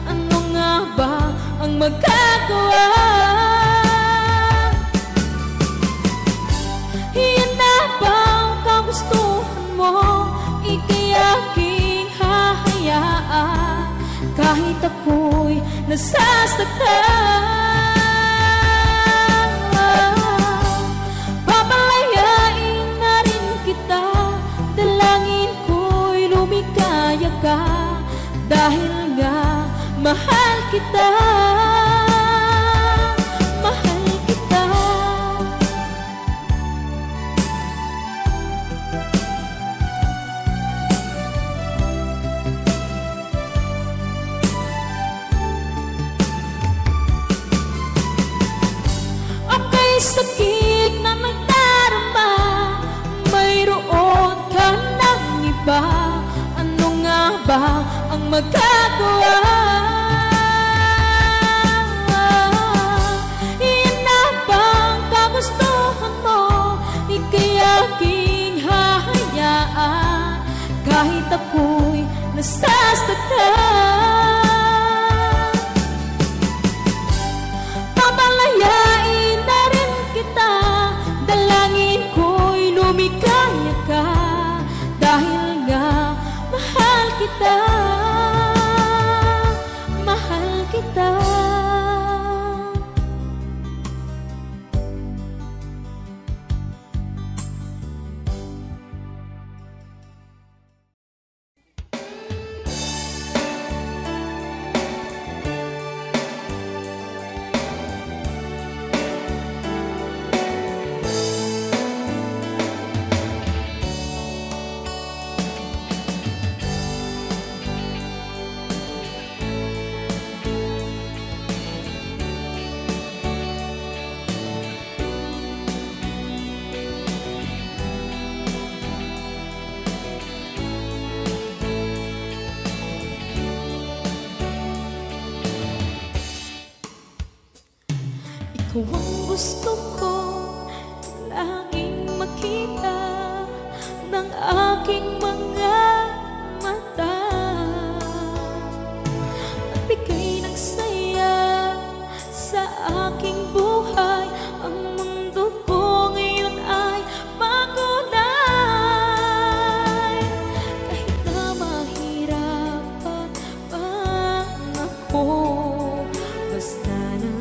Speaker 1: Ano nga ba ang magagawa? Yan na ba ang kagustuhan mo? Ika'y aking hahayaan, kahit ako'y nasasaktan. Papalayain na rin kita, dalangin ko'y lumikaya ka, dahil nga mahal kita, mahal kita. Okay, sakit na nagdarama, mayroon ka ng iba. Ano nga ba ang magagawa? ako'y nasasaktan. Papalayain na rin kita, dalangin ko'y lumikaya ka, dahil nga mahal kita, mahal kita. Ikaw ang gusto ko laging makita ng aking mga mata, at bigay ng saya sa aking buhay. Ang mundo ko ngayon ay makulay, kahit na mahirapan man ako, basta na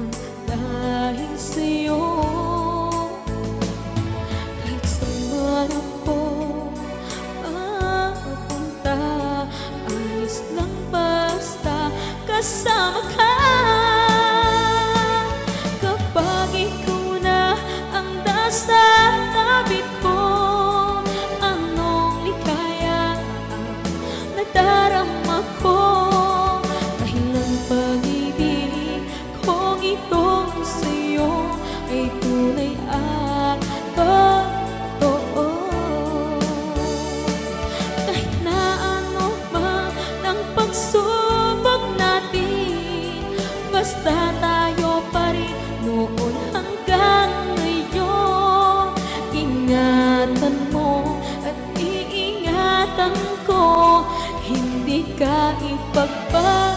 Speaker 1: dahil sa'yo. Kahit saan ako mapunta, ayos lang basta kasama ka. Kapag ikaw na ang nasa tabi ko, anong likaya ang nadarama ko, dahil ang pag-ibig kong itong sa'yo ay tunay at totoo. Kahit na ano man ang pagsubok natin, basta tayo pa rin noon hanggang ngayon. Ingatan mo at iingatan ko, hindi ka ipagpapalik.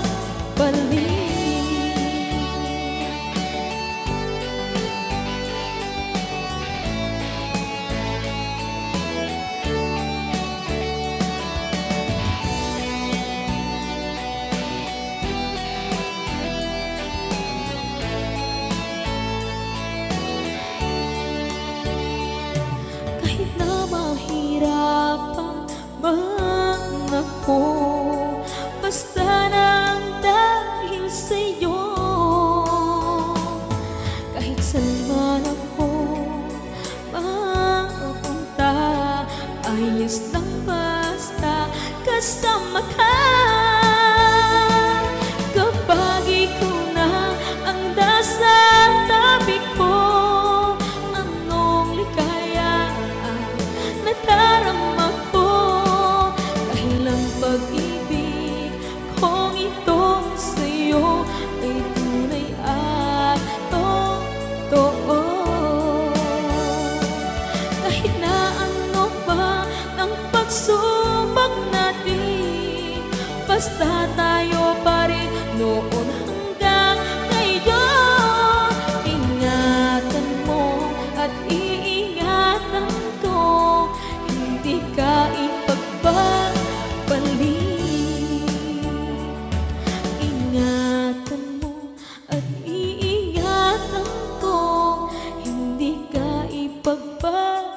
Speaker 1: Kahit na mahirapan man ako, basta nang dahil sa'yo. Kahit saan man ako mapunta, ayos lang basta kasama ka. Kapag ikaw na ang nasa tabi ko, anong likaya ang nadarama ko, dahil ang pag-ibig kong itong sa'yo ay tunay at totoo. Kahit na ano pa ang pagsubok natin, basta tayo pa rin noon hanggang ngayon. Ingatan mo at iingatan ko, hindi ka ipagpapalik. Ingatan mo at iingatan ko, hindi ka ipagpapalik.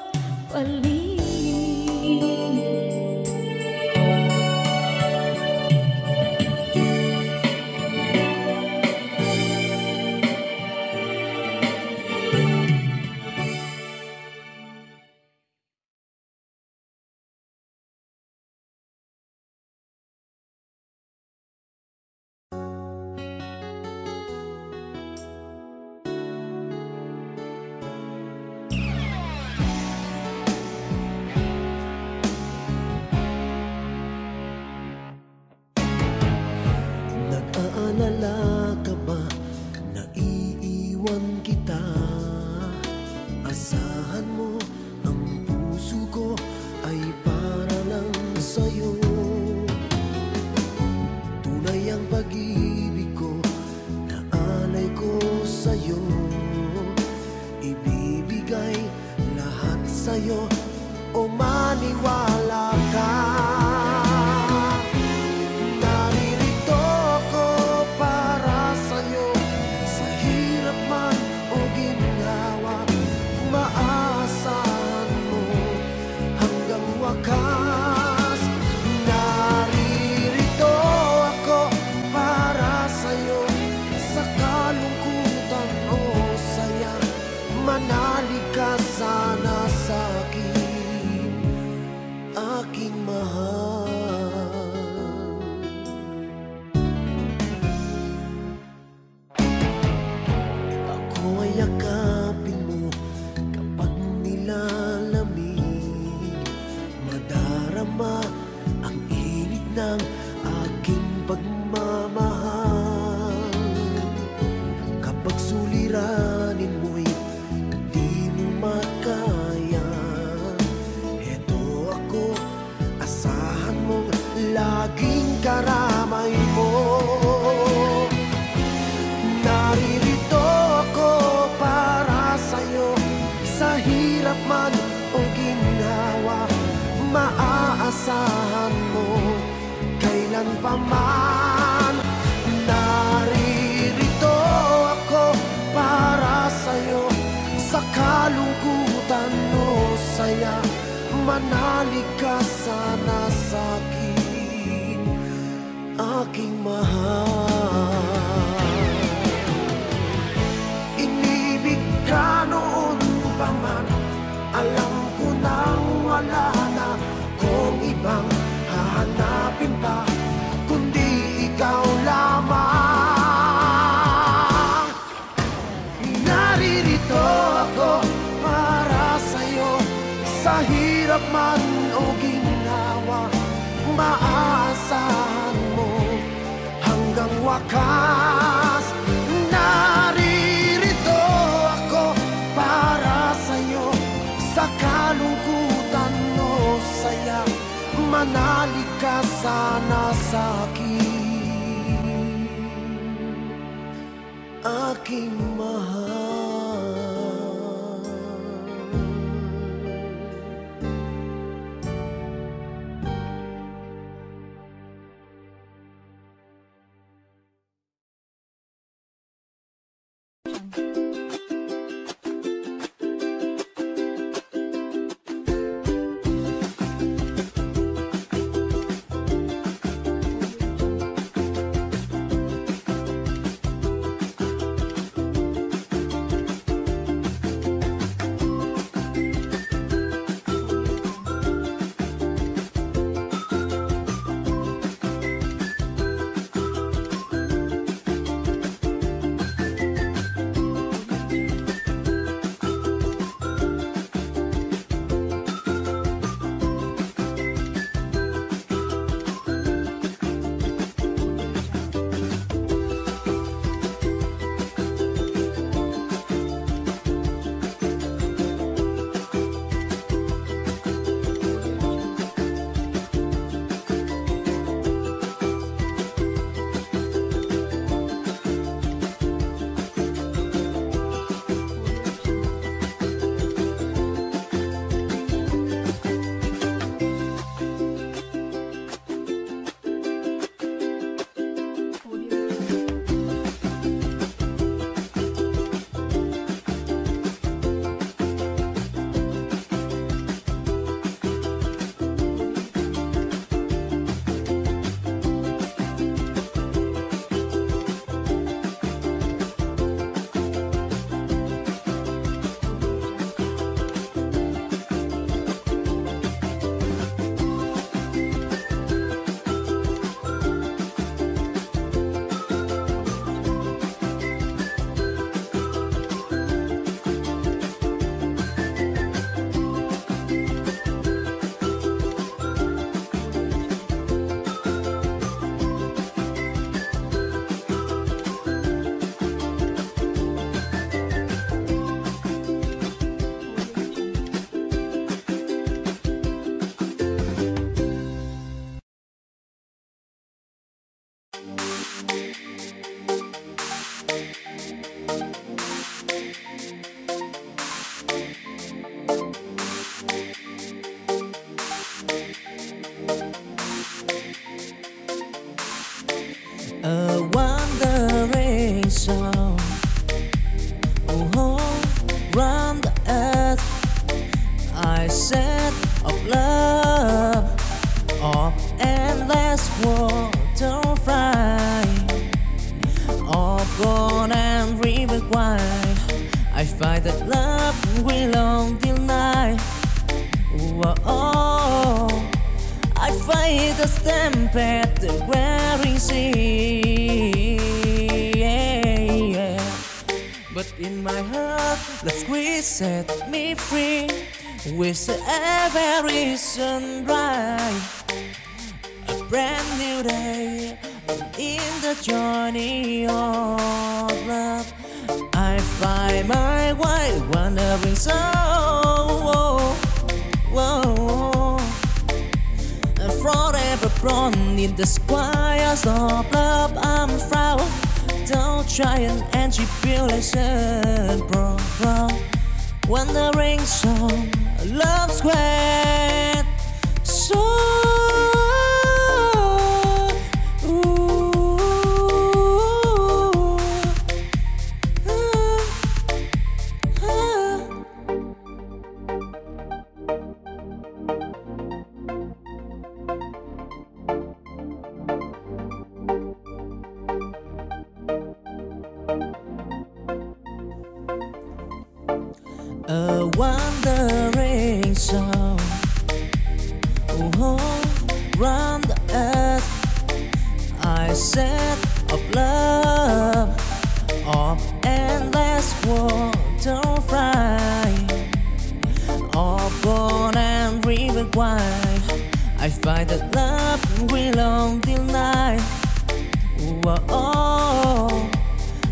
Speaker 3: Nag-aalala ka ba na iiwan kita? Asahan mo, ang puso ko ay para lang sa'yo.
Speaker 5: yakapin mo kapag nilalamig. Madarama ang init ng aking pagmamahal. Kapag suliranin mo'y di mo makaya, eto ako, asahan mong laging karamay mo. Naririto ako para sa'yo, sa hirap man o ginhawa, maaasahan mo kailan pa man. Naririto ako para sa'yo, sa kalungkutan o saya, manalig ka sana sa'kin, aking mahal. Inibig ka noon pa man, alam ko nang wala na kung ibang hahanapin pa, kundi ikaw lamang. Naririto ako para sa'yo, sa hirap man o ginhawa, maaasahan mo hanggang wakas. Naririto ako para sa'yo, sa kalungkutan o saya, manalig ka sana sa'kin, aking mahal.
Speaker 4: A wandering song, oh, round the earth. I said of love, of endless waterfly, of gold and river wide. I find that love will on till night. Oh, I fight the stampede, the wearing sea. But in my heart, let's squeeze set me free. With every sunrise, a brand new day in the journey of love. I find my way, wandering so. Forever born in the squares of love, I'm proud. Don't try an anti-tribulation, bro. Wandering song, love squared. So a wandering song, round the earth. I said of love, of endless water fry, of born and river wide. I find that love will long till night. Whoa,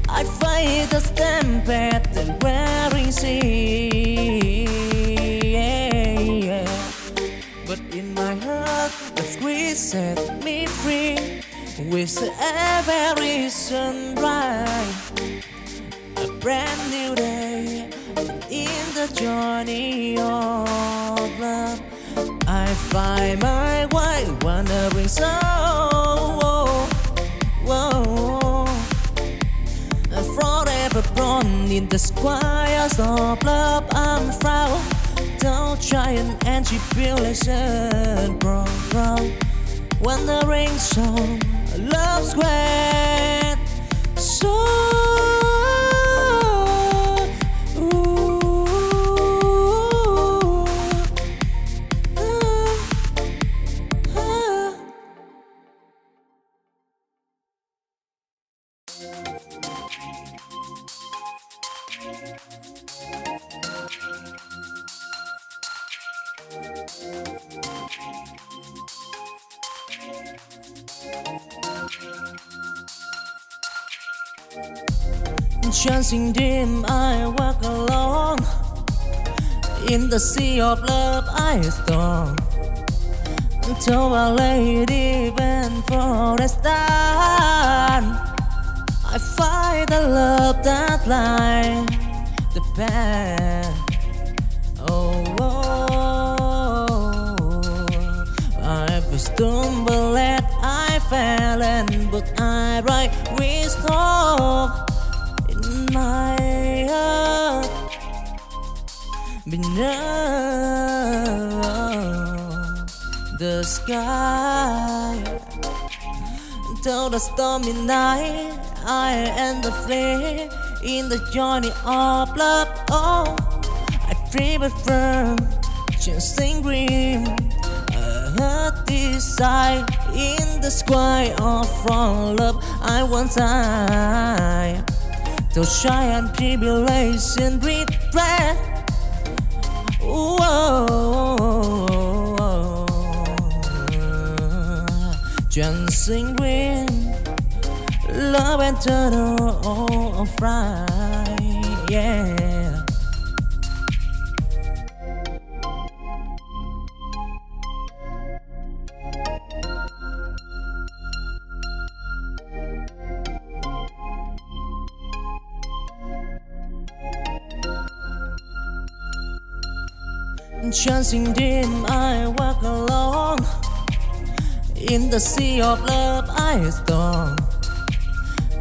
Speaker 4: I fight the stampede and wearing sea. But in my heart, the squeeze set me free. With every sunrise, a brand new day in the journey of love. I find my way, wandering so. Forever born in the squares of love, I'm proud. Don't try an anti-tribulation, bro. Wandering song, love squared. So chancing dim, I walk alone. In the sea of love I storm. Until Our Lady bend for a stand. I find the love that lies the path. I've stumbled and I fell, and but I right wisdom in my heart beneath the sky. Till the stormy night, I end the flame in the journey of love. Oh, I dream it firm, chasing green. A desire in the sky of from love. I want time to shy and tribulation regret. Dancing green, love and turtle of right, yeah. Chancing dim, I walk alone. In the sea of love I storm.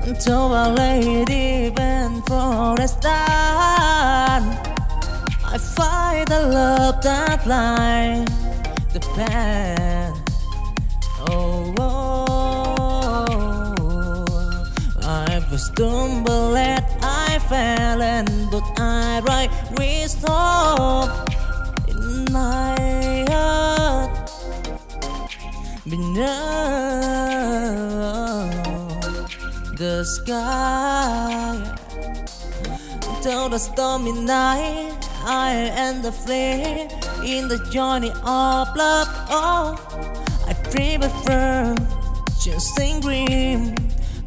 Speaker 4: Until Our Lady bend for a stand. I find the love that lies the path. I've stumbled and I fell, and but I right wisdom in my heart beneath the sky. till the stormy night. I and the flame in the journey of love. Oh, I prefer chasing green.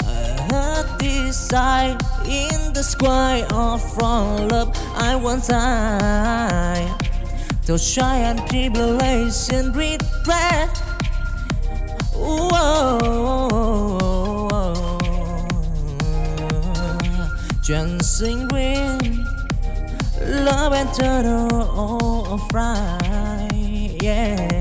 Speaker 4: I heard this sight in the sky of from love. I want time to shy and tribulation regret. Chasing green, love and turtle of right, yeah.